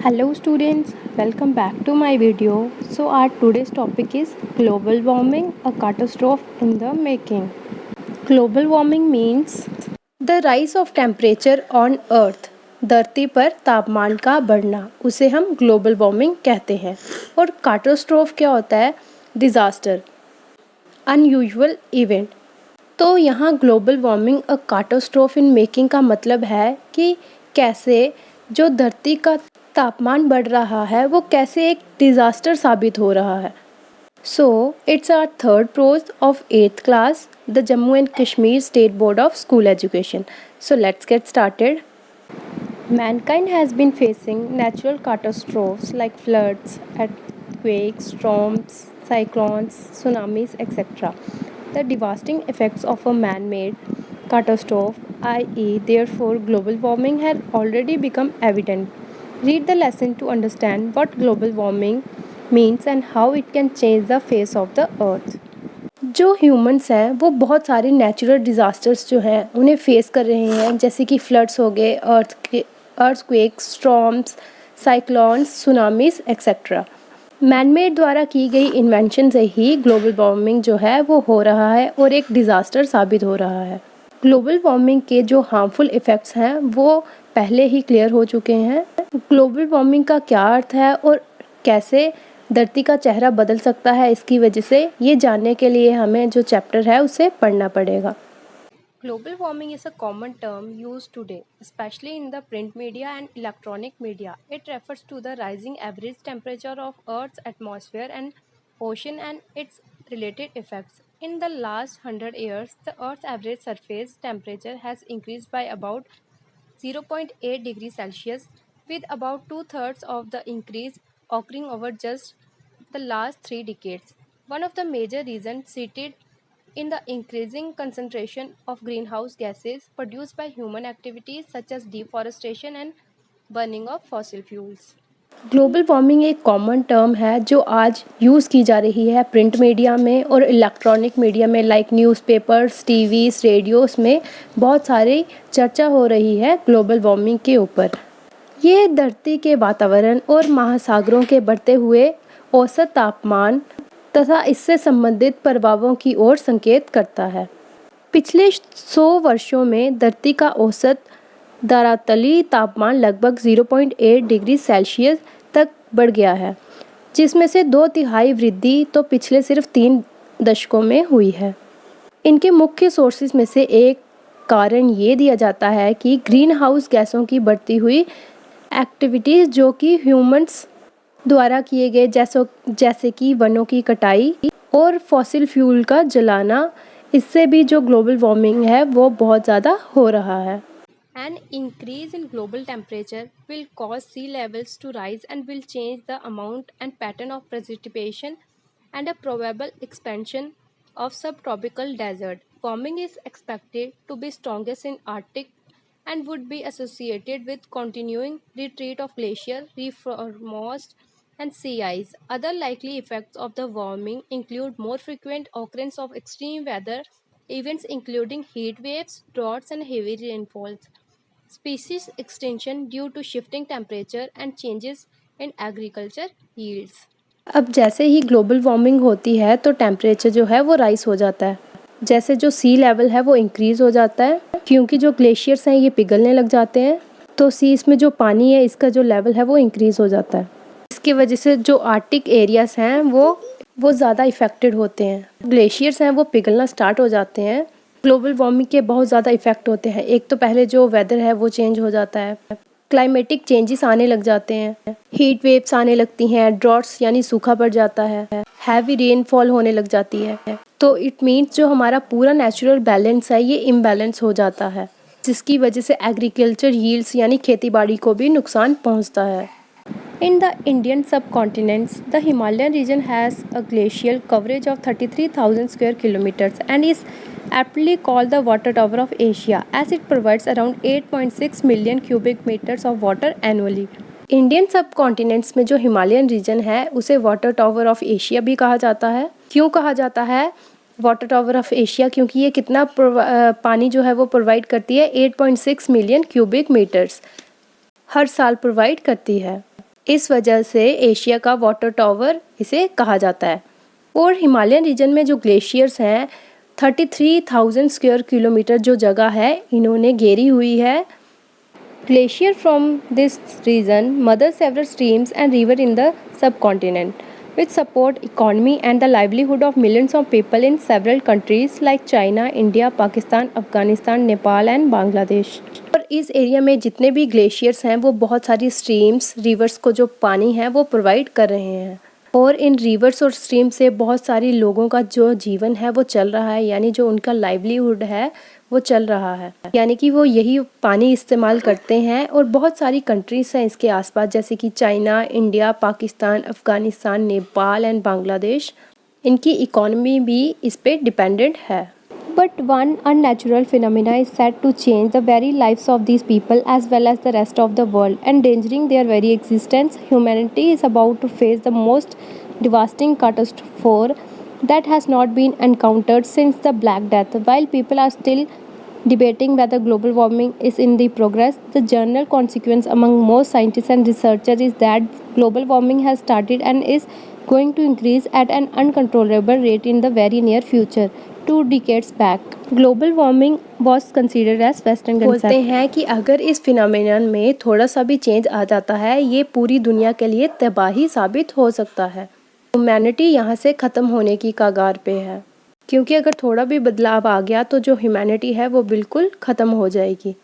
Hello students, welcome back to my video. So our today's topic is global warming, a catastrophe in the making. Global warming means the rise of temperature on earth. धरती पर तापमान का बढ़ना, उसे हम global warming कहते हैं। और कैटास्ट्रोफ क्या होता है? Disaster, unusual event. तो यहाँ global warming a catastrophe in making का मतलब है कि कैसे जो धरती का तापमान बढ़ रहा है वो कैसे एक डिज़ास्टर साबित हो रहा है। So it's our third prose of 8th class the Jammu and Kashmir state board of school education. So let's get started. Mankind has been facing natural catastrophes like floods, earthquakes, storms, cyclones, tsunamis, etc. The devastating effects of a man-made catastrophe, i.e., therefore, global warming, have already become evident. Read the lesson to understand what global warming means and how it can change the face of the earth. जो humans हैं वो बहुत सारे natural disasters जो हैं उन्हें face कर रहे हैं, जैसे कि फ्लड्स हो गए, earthquakes, storms, cyclones, tsunamis etcetera. Manmade द्वारा की गई इन्वेंशन से ही ग्लोबल वार्मिंग जो है वो हो रहा है और एक डिज़ास्टर साबित हो रहा है. ग्लोबल वार्मिंग के जो हार्मफुल इफ़ेक्ट्स हैं वो पहले ही क्लियर हो चुके हैं. ग्लोबल वार्मिंग का क्या अर्थ है और कैसे धरती का चेहरा बदल सकता है इसकी वजह से, ये जानने के लिए हमें जो चैप्टर है उसे पढ़ना पड़ेगा. Global warming is a common term used today, especially in the print media and electronic media. It refers to the rising average temperature of Earth's atmosphere and ocean and its related effects. In the last 100 years, the Earth's average surface temperature has increased by about 0.8 degrees Celsius, with about two-thirds of the increase occurring over just the last 3 decades. One of the major reasons cited in the increasing concentration of greenhouse gases produced by human activities such as deforestation and burning of fossil fuels. Global warming एक common term है जो आज use की जा रही है print media में और इलेक्ट्रॉनिक मीडिया में, लाइक न्यूज़पेपर्स, टीवीज़, रेडियोस में बहुत सारी चर्चा हो रही है ग्लोबल वार्मिंग के ऊपर. ये धरती के वातावरण और महासागरों के बढ़ते हुए औसत तापमान तथा इससे संबंधित प्रभावों की ओर संकेत करता है. पिछले 100 वर्षों में धरती का औसत धरातली तापमान लगभग 0.8 डिग्री सेल्सियस तक बढ़ गया है, जिसमें से 2/3 वृद्धि तो पिछले सिर्फ 3 दशकों में हुई है. इनके मुख्य सोर्सेज में से एक कारण ये दिया जाता है कि ग्रीन हाउस गैसों की बढ़ती हुई एक्टिविटीज़ जो कि ह्यूमंस द्वारा किए गए जैसे कि वनों की कटाई और फॉसिल फ्यूल का जलाना, इससे भी जो ग्लोबल वार्मिंग है वो बहुत ज़्यादा हो रहा है. An increase in global temperature will cause sea levels to rise and will change the amount and pattern of precipitation and a probable expansion of subtropical desert. Warming is expected to be strongest in Arctic and would be associated with continuing retreat of glacier, permafrost, and sea ice. Other likely effects of the warming include more frequent occurrence of extreme weather events including heat waves, droughts, and heavy rainfalls. Species extinction due to shifting temperature and changes in agriculture yields. अब जैसे ही global warming होती है तो temperature जो है वो rise हो जाता है. जैसे जो सी लेवल है वो इंक्रीज़ हो जाता है क्योंकि जो ग्लेशियर्स हैं ये पिघलने लग जाते हैं, तो सीज़ में जो पानी है इसका जो लेवल है वो इंक्रीज़ हो जाता है. इसकी वजह से जो आर्कटिक एरियाज़ हैं वो ज़्यादा इफ़ेक्टेड होते हैं. ग्लेशियर्स हैं वो पिघलना स्टार्ट हो जाते हैं. ग्लोबल वार्मिंग के बहुत ज़्यादा इफ़ेक्ट होते हैं. एक तो पहले जो वेदर है वो चेंज हो जाता है, क्लाइमेटिक चेंजेस आने लग जाते हैं, हीट वेव्स आने लगती हैं, ड्रॉट्स यानी सूखा पड़ जाता है, हैवी रेनफॉल होने लग जाती है. तो इट मीन्स जो हमारा पूरा नेचुरल बैलेंस है ये इम्बैलेंस हो जाता है, जिसकी वजह से एग्रीकल्चर यील्ड्स यानी खेती बाड़ी को भी नुकसान पहुंचता है. In the Indian subcontinent, the Himalayan region has a glacial coverage of 33,000 square kilometers and is aptly called the water tower of Asia, as it provides around 8.6 million cubic meters of water annually. Indian subcontinents में जो Himalayan reason है उसे water tower of Asia भी कहा जाता है. क्यों कहा जाता है वाटर टावर ऑफ एशिया? क्योंकि ये कितना पानी जो है वो प्रोवाइड करती है, 8.6 मिलियन क्यूबिक मीटर्स हर साल प्रोवाइड करती है. इस वजह से एशिया का वाटर टावर इसे कहा जाता है। और हिमालयन रीजन में जो ग्लेशियर्स हैं 33,000 स्क्वायर किलोमीटर जो जगह है इन्होंने घेरी हुई है। Glacier from this region mother several streams and river in the subcontinent which support economy and the livelihood of millions of people in several countries like China, India, Pakistan, Afghanistan, Nepal and Bangladesh। और इस area में जितने भी glaciers हैं वो बहुत सारी streams, reverse को जो पानी है वो प्रोवाइड कर रहे हैं और इन रिवर्स और स्ट्रीम से बहुत सारी लोगों का जो जीवन है वो चल रहा है, यानी जो उनका लाइवलीहुड है वो चल रहा है, यानी कि वो यही पानी इस्तेमाल करते हैं। और बहुत सारी कंट्रीज हैं इसके आसपास जैसे कि China, India, Pakistan, Afghanistan, Nepal and Bangladesh, इनकी इकोनॉमी भी इस पे डिपेंडेंट है। But one unnatural phenomena is set to change the very lives of these people as well as the rest of the world, endangering their very existence. Humanity is about to face the most devastating catastrophe that has not been encountered since the Black Death. While people are still debating whether global warming is in the progress, the general consequence among most scientists and researchers is that global warming has started and is going to increase at an uncontrollable rate in the very near future. 2 decades back, global warming was considered as Western concept। बोलते हैं कि अगर इस phenomenon में थोड़ा सा भी change आ जाता है ये पूरी दुनिया के लिए तबाही साबित हो सकता है। ह्यूमैनिटी यहाँ से ख़त्म होने की कगार पे है, क्योंकि अगर थोड़ा भी बदलाव आ गया तो जो ह्यूमैनिटी है वो बिल्कुल ख़त्म हो जाएगी।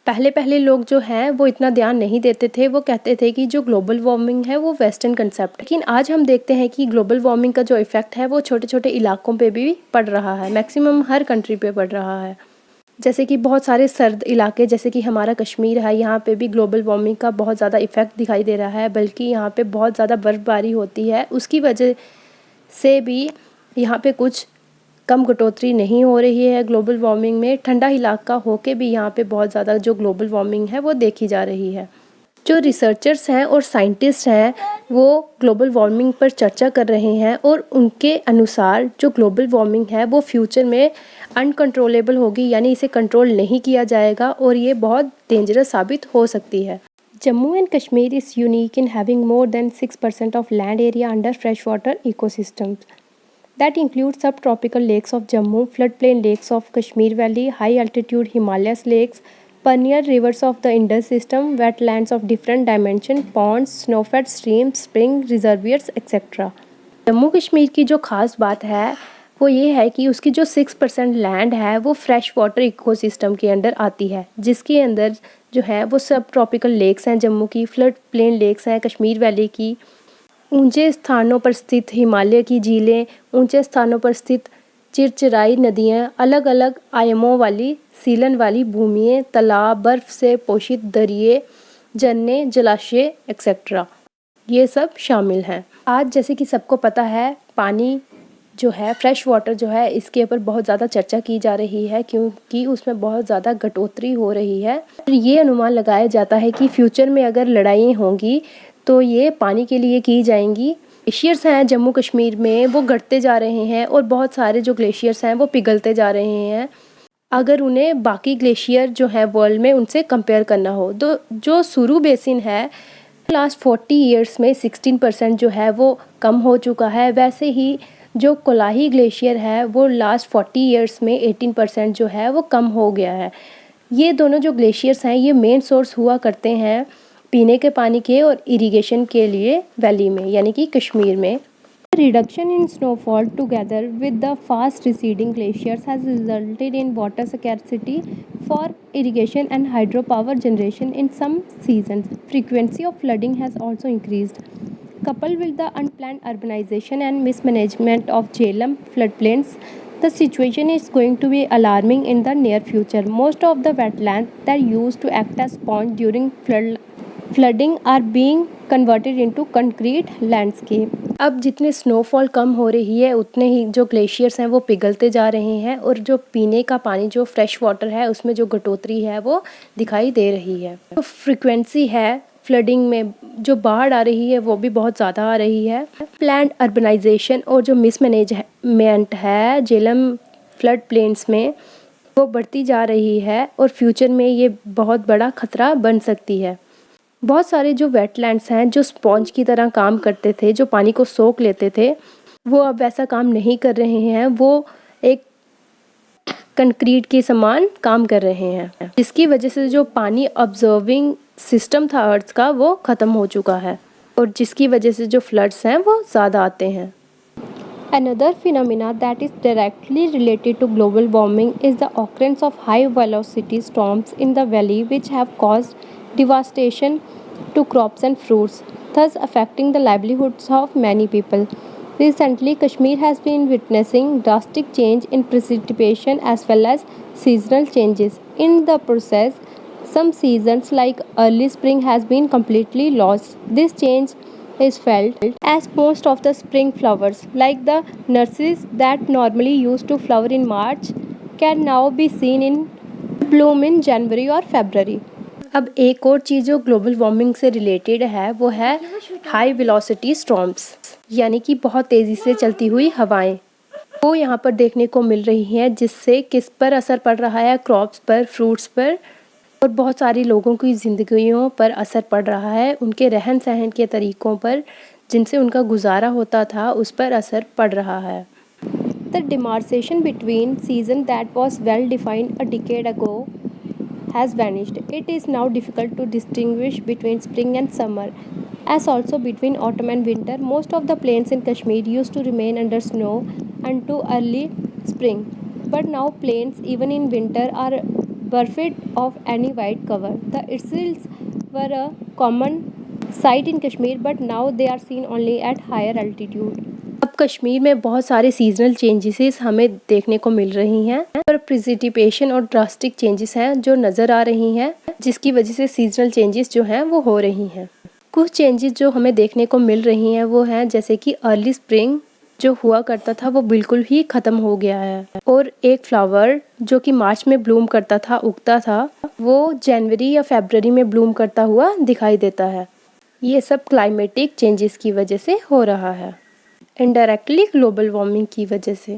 पहले लोग जो हैं वो इतना ध्यान नहीं देते थे, वो कहते थे कि जो ग्लोबल वार्मिंग है वो वेस्टर्न कंसेप्ट, लेकिन आज हम देखते हैं कि ग्लोबल वार्मिंग का जो इफ़ेक्ट है वो छोटे छोटे इलाकों पे भी पड़ रहा है, मैक्सिमम हर कंट्री पे पड़ रहा है। जैसे कि बहुत सारे सर्द इलाके जैसे कि हमारा कश्मीर है, यहाँ पे भी ग्लोबल वार्मिंग का बहुत ज़्यादा इफ़ेक्ट दिखाई दे रहा है, बल्कि यहाँ पे बहुत ज़्यादा बर्फ़बारी होती है, उसकी वजह से भी यहाँ पे कुछ कम कटौती नहीं हो रही है ग्लोबल वार्मिंग में। ठंडा इलाका होके भी यहाँ पे बहुत ज़्यादा जो ग्लोबल वार्मिंग है वो देखी जा रही है। जो रिसर्चर्स हैं और साइंटिस्ट हैं वो ग्लोबल वार्मिंग पर चर्चा कर रहे हैं और उनके अनुसार जो ग्लोबल वार्मिंग है वो फ्यूचर में अनकंट्रोलेबल होगी, यानी इसे कंट्रोल नहीं किया जाएगा और ये बहुत डेंजरस साबित हो सकती है। Jammu and Kashmir is unique in having more than 6% of land area under fresh water ecosystems that includes subtropical lakes of Jammu, floodplain lakes of Kashmir Valley, high altitude Himalayas lakes, perennial rivers of the Indus system, wetlands of different dimension, ponds, snow-fed streams, spring reservoirs, etc. Jammu Kashmir की जो ख़ास बात है वो ये है कि उसकी जो 6% लैंड है वो फ्रेश वाटर इकोसिस्टम के अंदर आती है, जिसके अंदर जो है वो सब ट्रॉपिकल लेक्स हैं जम्मू की, फ्लड प्लेन लेक्स हैं कश्मीर वैली की, ऊंचे स्थानों पर स्थित हिमालय की झीलें, ऊंचे स्थानों पर स्थित चिरचिराई नदियाँ, अलग अलग आयामों वाली सीलन वाली भूमियाँ, तालाब, बर्फ़ से पोषित दरिए, झरने, जलाशय एक्सेट्रा, ये सब शामिल हैं। आज जैसे कि सबको पता है पानी जो है फ्रेश वाटर जो है इसके ऊपर बहुत ज़्यादा चर्चा की जा रही है, क्योंकि उसमें बहुत ज़्यादा कटौती हो रही है। ये अनुमान लगाया जाता है कि फ्यूचर में अगर लड़ाइयाँ होंगी तो ये पानी के लिए की जाएंगी। ग्लेशियर्स हैं जम्मू कश्मीर में वो घटते जा रहे हैं और बहुत सारे जो ग्लेशियर्स हैं वो पिघलते जा रहे हैं। अगर उन्हें बाकी ग्लेशियर जो है वर्ल्ड में उनसे कंपेयर करना हो तो जो सुरू बेसिन है लास्ट 40 ईयर्स में 16% जो है वो कम हो चुका है, वैसे ही जो कोलाही ग्लेशियर है वो लास्ट 40 ईयर्स में 18% जो है वो कम हो गया है। ये दोनों जो ग्लेशियर्स हैं ये मेन सोर्स हुआ करते हैं पीने के पानी के और इरिगेशन के लिए वैली में, यानी कि कश्मीर में। Reduction in snowfall together with the fast receding glaciers has resulted in water scarcity for irrigation and hydropower generation in some seasons. Frequency of flooding has also increased. Coupled with the unplanned urbanization and mismanagement of Jhelum floodplains, the situation is going to be alarming in the near future. Most of the wetlands that used to act as ponds during flooding are being converted into concrete landscape। अब जितने snowfall कम हो रही है उतने ही जो glaciers हैं वो पिघलते जा रहे हैं और जो पीने का पानी जो फ्रेश वाटर है उसमें जो कटौती है वो दिखाई दे रही है। तो फ्रिक्वेंसी है फ्लडिंग में जो बाढ़ आ रही है वो भी बहुत ज़्यादा आ रही है। प्लान्ड अर्बनाइजेशन और जो मिसमैनेजमेंट है झेलम फ्लड प्लेन्स में वो बढ़ती जा रही है और फ्यूचर में ये बहुत बड़ा खतरा बन सकती है। बहुत सारे जो वेटलैंड्स हैं जो स्पॉन्ज की तरह काम करते थे, जो पानी को सोख लेते थे, वो अब वैसा काम नहीं कर रहे हैं। वो एक कंक्रीट के समान काम कर रहे हैं, जिसकी वजह से जो पानी ऑब्जर्विंग सिस्टम था अर्थ का वो ख़त्म हो चुका है, और जिसकी वजह से जो फ्लड्स हैं वो ज़्यादा आते हैं। Another phenomena that is directly related to global warming is the occurrence of high velocity storms in the valley, which have caused devastation to crops and fruits, thus affecting the livelihoods of many people. Recently, Kashmir has been witnessing drastic change in precipitation as well as seasonal changes. In the process, some seasons like early spring has been completely lost. This change is felt as most of the spring flowers, like the nurseries that normally used to flower in March, can now be seen in bloom in January or February. अब एक और चीज़ जो global warming से related है वो है high velocity storms, यानी कि बहुत तेज़ी से चलती हुई हवाएं वो यहाँ पर देखने को मिल रही हैं, जिससे किस पर असर पड़ रहा है, क्रॉप्स पर, फ्रूट्स पर, और बहुत सारे लोगों की ज़िंदगियों पर असर पड़ रहा है, उनके रहन सहन के तरीक़ों पर, जिनसे उनका गुजारा होता था उस पर असर पड़ रहा है। The demarcation between season that was well defined a decade ago has vanished. It is now difficult to distinguish between spring and summer, as also between autumn and winter. Most of the plains in Kashmir used to remain under snow until early spring, but now plains, even in winter, are bereft of any white cover. The Irsils were a common sight in Kashmir, but now they are seen only at higher altitude. अब कश्मीर में बहुत सारे seasonal changes हमें देखने को मिल रही हैं, और प्रेसिपिटेशन और ड्रास्टिक चेंजेस हैं जो नज़र आ रही हैं, जिसकी वजह से सीजनल चेंजेस जो हैं वो हो रही हैं। कुछ चेंजेस जो हमें देखने को मिल रही हैं वो हैं जैसे कि अर्ली स्प्रिंग जो हुआ करता था वो बिल्कुल ही ख़त्म हो गया है, और एक फ्लावर जो कि मार्च में ब्लूम करता था, उगता था, वो जनवरी या फरवरी में ब्लूम करता हुआ दिखाई देता है। ये सब क्लाइमेटिक चेंजेस की वजह से हो रहा है, इनडायरेक्टली ग्लोबल वार्मिंग की वजह से।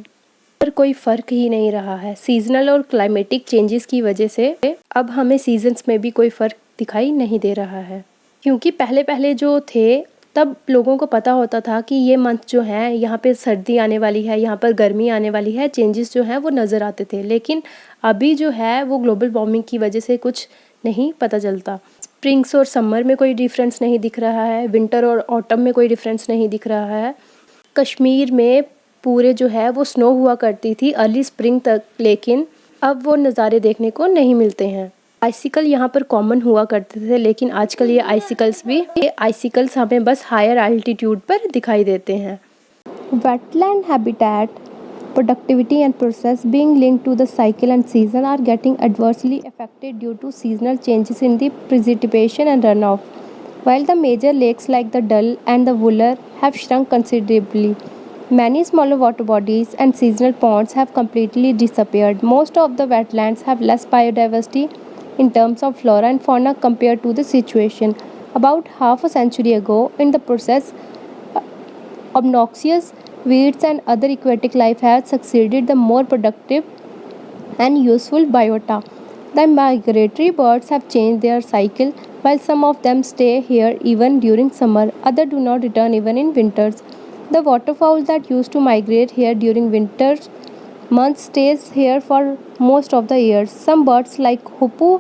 पर कोई फ़र्क ही नहीं रहा है। सीजनल और क्लाइमेटिक चेंजेस की वजह से अब हमें सीजन्स में भी कोई फ़र्क दिखाई नहीं दे रहा है, क्योंकि पहले पहले जो थे तब लोगों को पता होता था कि ये मंथ जो है यहाँ पे सर्दी आने वाली है, यहाँ पर गर्मी आने वाली है, चेंजेस जो हैं वो नज़र आते थे। लेकिन अभी जो है वो ग्लोबल वार्मिंग की वजह से कुछ नहीं पता चलता। स्प्रिंग्स और समर में कोई डिफरेंस नहीं दिख रहा है, विंटर और ऑटम में कोई डिफरेंस नहीं दिख रहा है। कश्मीर में पूरे जो है वो स्नो हुआ करती थी अर्ली स्प्रिंग तक, लेकिन अब वो नज़ारे देखने को नहीं मिलते हैं। आइसिकल यहाँ पर कॉमन हुआ करते थे, लेकिन आजकल ये आइसिकल्स हमें बस हायर एल्टीट्यूड पर दिखाई देते हैं। Wetland habitat productivity and process being linked to the cycle and season are getting adversely affected due to seasonal changes in the precipitation and runoff. While the major lakes like the Dal and the Vular have shrunk considerably, many smaller water bodies and seasonal ponds have completely disappeared. Most of the wetlands have less biodiversity in terms of flora and fauna compared to the situation about half a century ago. In the process, obnoxious weeds and other aquatic life has succeeded the more productive and useful biota. The migratory birds have changed their cycle. While some of them stay here even during summer, others do not return even in winters. The waterfowl that used to migrate here during winters months stays here for most of the year. Some birds like hoopoe,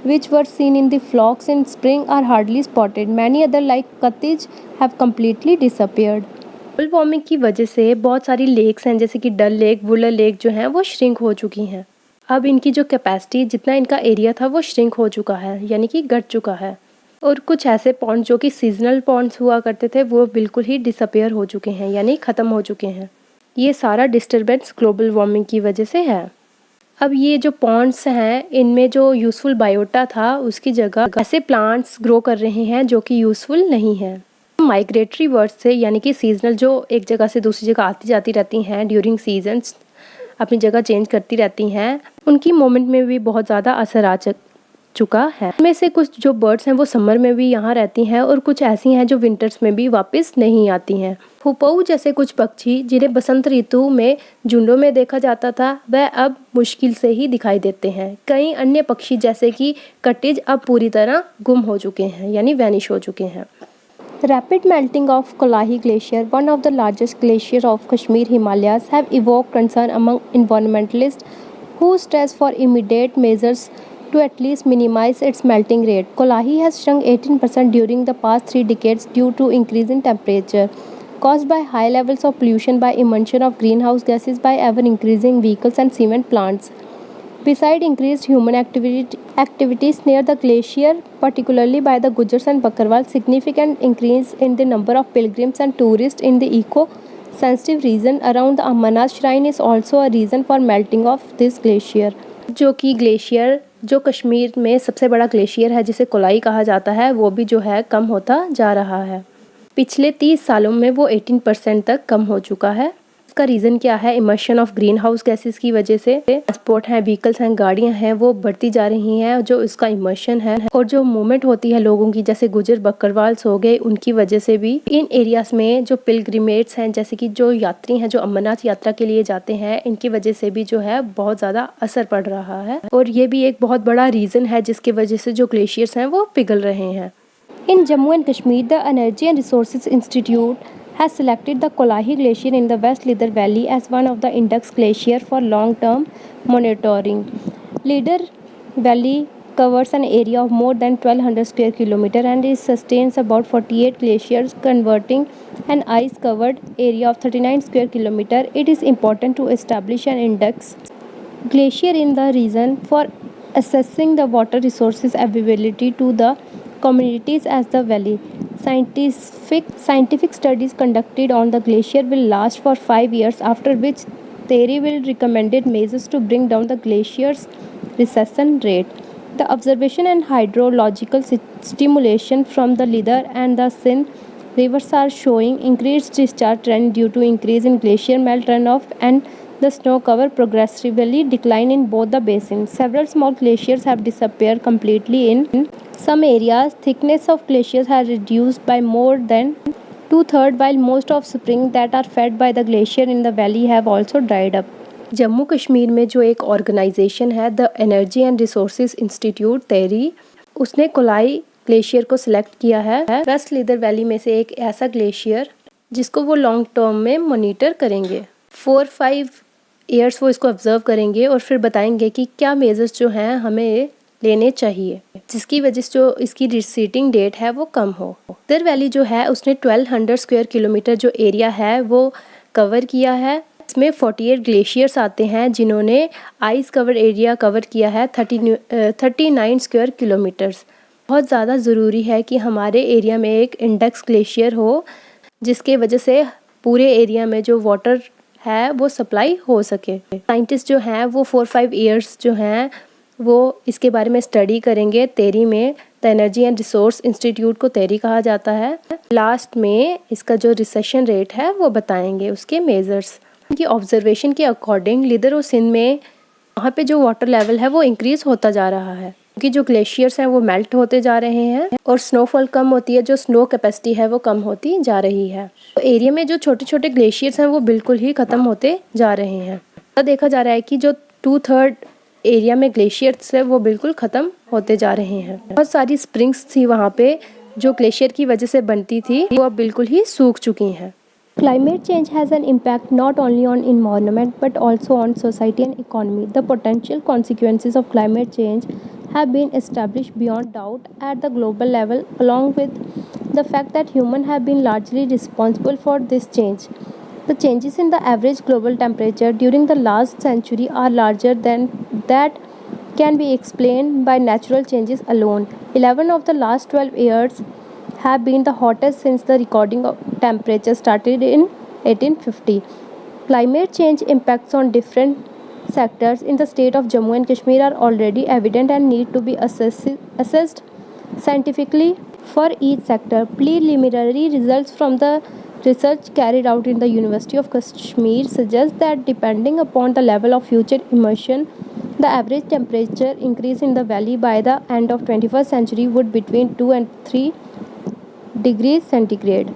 which were seen in the flocks in spring, are hardly spotted. Many other like cuttlefish have completely disappeared. Global warming की वजह से बहुत सारी lakes हैं जैसे कि डल lake, Wular lake जो हैं वो श्रिंक हो चुकी हैं। अब इनकी जो कैपेसिटी, जितना इनका एरिया था वो श्रिंक हो चुका है, यानी कि घट चुका है। और कुछ ऐसे पॉन्ड जो कि सीजनल पॉन्ड्स हुआ करते थे वो बिल्कुल ही डिसअपेयर हो चुके हैं, यानी ख़त्म हो चुके हैं। ये सारा डिस्टर्बेंस ग्लोबल वार्मिंग की वजह से है। अब ये जो पॉन्ड्स हैं इनमें जो यूज़फुल बायोटा था उसकी जगह ऐसे प्लांट्स ग्रो कर रहे हैं जो कि यूज़फुल नहीं है। माइग्रेटरी बर्ड्स से, यानी कि सीजनल जो एक जगह से दूसरी जगह आती जाती रहती हैं ड्यूरिंग सीजन्स, अपनी जगह चेंज करती रहती हैं, उनकी मूवमेंट में भी बहुत ज़्यादा असर चुका है। इनमें से कुछ जो बर्ड्स हैं वो समर में भी यहाँ रहती हैं और कुछ ऐसी हैं जो विंटर्स में भी वापस नहीं आती हैं। हुपऊ जैसे कुछ पक्षी जिन्हें बसंत ऋतु में झुंडों में देखा जाता था, वह अब मुश्किल से ही दिखाई देते हैं। कई अन्य पक्षी जैसे कि कटिज अब पूरी तरह गुम हो चुके हैं, यानी वैनिश हो चुके हैं। Rapid melting of Kolahi Glacier, one of the largest glaciers of Kashmir Himalayas, have evoked concern among environmentalists who stress for immediate measures to at least minimize its melting rate. Kolahi has shrunk 18% during the past 3 decades due to increase in temperature caused by high levels of pollution by emission of greenhouse gases by ever increasing vehicles and cement plants. Besides increased human activities near the glacier, particularly by the Gujars and Bakarwal, significant increase in the number of pilgrims and tourists in the eco-sensitive region around the Amarnath shrine is also a reason for melting of this glacier. जो कि glacier जो कश्मीर में सबसे बड़ा glacier है जिसे coli कहा जाता है, वो भी जो है कम होता जा रहा है। पिछले 30 सालों में वो 18% तक कम हो चुका है। इसका रीज़न क्या है? Immersion of green house gases की वजह से ट्रांसपोर्ट हैं, व्हीकल्स हैं, गाड़ियां हैं, वो बढ़ती जा रही हैं। जो इसका इमर्शन है और जो मूवमेंट होती है लोगों की, जैसे गुजर बकरवाल्स हो गए, उनकी वजह से भी इन एरियाज में जो पिलग्रिमेट्स हैं, जैसे कि जो यात्री हैं जो अमरनाथ यात्रा के लिए जाते हैं, इनकी वजह से भी जो है बहुत ज़्यादा असर पड़ रहा है। और ये भी एक बहुत बड़ा रीज़न है जिसकी वजह से जो ग्लेशियर्स हैं वो पिघल रहे हैं। In Jammu and Kashmir, the Energy and Resources Institute has selected the Kolahi Glacier in the West Lidar Valley as one of the index glacier for long-term monitoring. Lidar Valley covers an area of more than 1200 square kilometer and it sustains about 48 glaciers, converting an ice-covered area of 39 square kilometer. It is important to establish an index glacier in the region for assessing the water resources availability to the communities as the valley. Scientific studies conducted on the glacier will last for 5 years, after which TERI will recommended measures to bring down the glacier's recession rate. The observation and hydrological stimulation from the Lidar and the Sindh rivers are showing increased discharge trend due to increase in glacier melt runoff and the snow cover progressively decline in both the basins. Several small glaciers have disappeared completely in some areas. Thickness of glaciers has reduced by more than two-thirds, while most of springs that are fed by the glacier in the valley have also dried up. Jammu Kashmir में जो एक organisation है, the energy and resources institute तेरी, उसने coli glacier को select किया है waste leather valley में से एक ऐसा ग्लेशियर जिसको वो लॉन्ग टर्म में मॉनिटर करेंगे। 4-5 ईयर्स वो इसको ऑब्जर्व करेंगे और फिर बताएंगे कि क्या मेजर्स जो हैं हमें लेने चाहिए जिसकी वजह से जो इसकी रिसीटिंग डेट है वो कम हो। लीदर वैली जो है उसने 1200 स्क्वायर किलोमीटर जो एरिया है वो कवर किया है। इसमें 48 ग्लेशियर्स आते हैं जिन्होंने आइस कवर एरिया कवर किया है 39 स्क्वायर किलोमीटर्स। बहुत ज़्यादा ज़रूरी है कि हमारे एरिया में एक इंडेक्स ग्लेशियर हो जिसके वजह से पूरे एरिया में जो वाटर है वो सप्लाई हो सके। साइंटिस्ट जो हैं वो 4-5 ईयर्स जो हैं वो इसके बारे में स्टडी करेंगे। तेरी में the energy and resource institute को तेरी कहा जाता है। लास्ट में इसका जो रिसेशन रेट है वो बताएंगे, उसके मेजर्स। उनकी ऑब्जर्वेशन के अकॉर्डिंग लीदर और सिंध में वहाँ पे जो वाटर लेवल है वो इंक्रीज होता जा रहा है क्योंकि जो ग्लेशियर्स हैं वो मेल्ट होते जा रहे हैं और स्नोफॉल कम होती है, जो स्नो कैपेसिटी है वो कम होती जा रही है। तो एरिया में जो छोटे छोटे ग्लेशियर्स हैं वो बिल्कुल ही ख़त्म होते जा रहे हैं। तो देखा जा रहा है कि जो 2/3 एरिया में ग्लेशियर्स है वो बिल्कुल ख़त्म होते जा रहे हैं। बहुत सारी स्प्रिंग्स थी वहाँ पे जो ग्लेशियर की वजह से बनती थी, वो अब बिल्कुल ही सूख चुकी हैं। Climate change has an impact not only on environment but also on society and economy. The potential consequences of climate change have been established beyond doubt at the global level, along with the fact that humans have been largely responsible for this change. The changes in the average global temperature during the last century are larger than that can be explained by natural changes alone. 11 of the last 12 years have been the hottest since the recording of temperature started in 1850. Climate change impacts on different sectors in the state of Jammu and Kashmir are already evident and need to be assessed scientifically for each sector. Preliminary results from the research carried out in the University of Kashmir suggest that depending upon the level of future immersion, The average temperature increase in the valley by the end of 21st century would between 2 and 3 degree centigrade.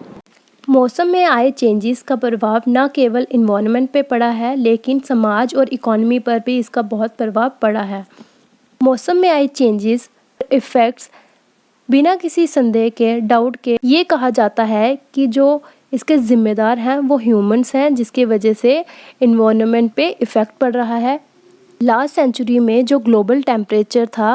मौसम में आए changes का प्रभाव न केवल environment पे पड़ा है लेकिन समाज और इकोनॉमी पर भी इसका बहुत प्रभाव पड़ा है। मौसम में आए चेंजेस इफ़ेक्ट्स बिना किसी संदेह के डाउट के ये कहा जाता है कि जो इसके ज़िम्मेदार हैं वो ह्यूमंस हैं, जिसकी वजह से इन्वायरमेंट पे इफ़ेक्ट पड़ रहा है। लास्ट सेंचुरी में जो ग्लोबल टेम्परेचर था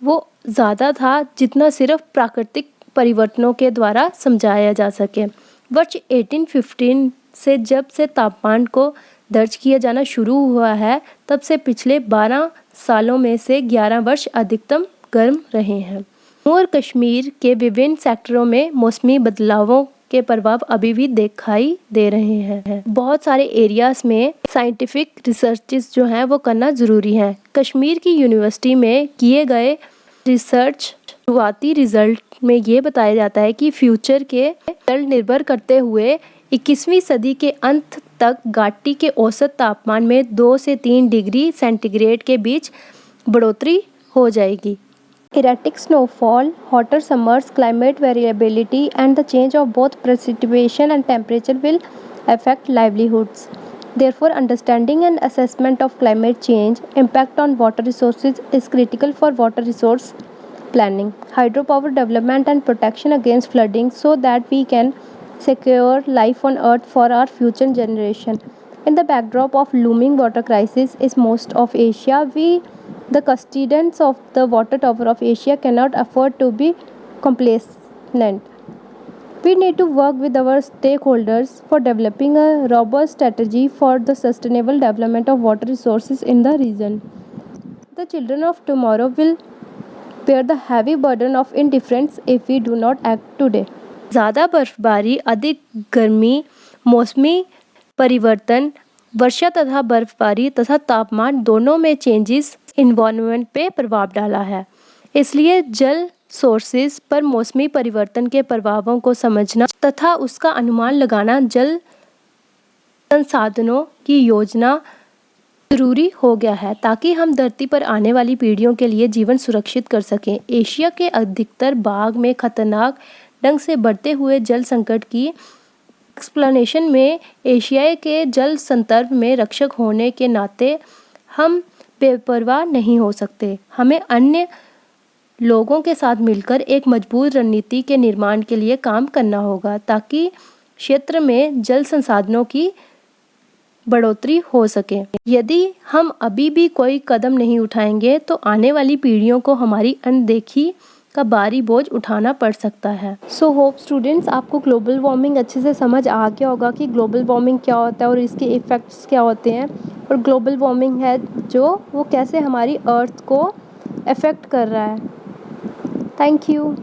वो ज़्यादा था जितना सिर्फ प्राकृतिक परिवर्तनों के द्वारा समझाया जा सके। वर्ष 1815 से जब से तापमान को दर्ज किया जाना शुरू हुआ है तब से पिछले 12 सालों में से 11 वर्ष अधिकतम गर्म रहे हैं। जम्मू और कश्मीर के विभिन्न सेक्टरों में मौसमी बदलावों के प्रभाव अभी भी दिखाई दे रहे हैं। बहुत सारे एरियाज में साइंटिफिक रिसर्चेस जो हैं वो करना ज़रूरी है। कश्मीर की यूनिवर्सिटी में किए गए रिसर्च शुरुआती रिजल्ट में ये बताया जाता है कि फ्यूचर के रिजल्ट निर्भर करते हुए 21वीं सदी के अंत तक घाटी के औसत तापमान में 2 से 3 डिग्री सेंटीग्रेड के बीच बढ़ोतरी हो जाएगी। Erratic snowfall, hotter summers, climate variability, and the change of both precipitation and temperature will affect livelihoods. Therefore, understanding and assessment of climate change impact on water resources is critical for water resource planning, hydropower development, and protection against flooding so that we can secure life on Earth for our future generation. In the backdrop of looming water crisis is most of Asia, the custodians of the water tower of Asia cannot afford to be complacent. We need to work with our stakeholders for developing a robust strategy for the sustainable development of water resources in the region. The children of tomorrow will bear the heavy burden of indifference if we do not act today. ज़्यादा बर्फबारी, अधिक गर्मी, मौसमी परिवर्तन, वर्षा तथा बर्फबारी तथा तापमान दोनों में चेंजेस इन्वायरमेंट पे प्रभाव डाला है। इसलिए जल सोर्सेज पर मौसमी परिवर्तन के प्रभावों को समझना तथा उसका अनुमान लगाना जल संसाधनों की योजना ज़रूरी हो गया है ताकि हम धरती पर आने वाली पीढ़ियों के लिए जीवन सुरक्षित कर सकें। एशिया के अधिकतर भाग में खतरनाक ढंग से बढ़ते हुए जल संकट की एक्सप्लेनेशन में एशिया के जल संदर्भ में रक्षक होने के नाते हम बेपरवाह नहीं हो सकते। हमें अन्य लोगों के साथ मिलकर एक मजबूत रणनीति के निर्माण के लिए काम करना होगा ताकि क्षेत्र में जल संसाधनों की बढ़ोतरी हो सके। यदि हम अभी भी कोई कदम नहीं उठाएंगे तो आने वाली पीढ़ियों को हमारी अनदेखी का भारी बोझ उठाना पड़ सकता है। सो होप स्टूडेंट्स आपको ग्लोबल वार्मिंग अच्छे से समझ आ गया होगा कि ग्लोबल वार्मिंग क्या होता है और इसके इफ़ेक्ट्स क्या होते हैं और ग्लोबल वार्मिंग है जो वो कैसे हमारी अर्थ को अफेक्ट कर रहा है। Thank you.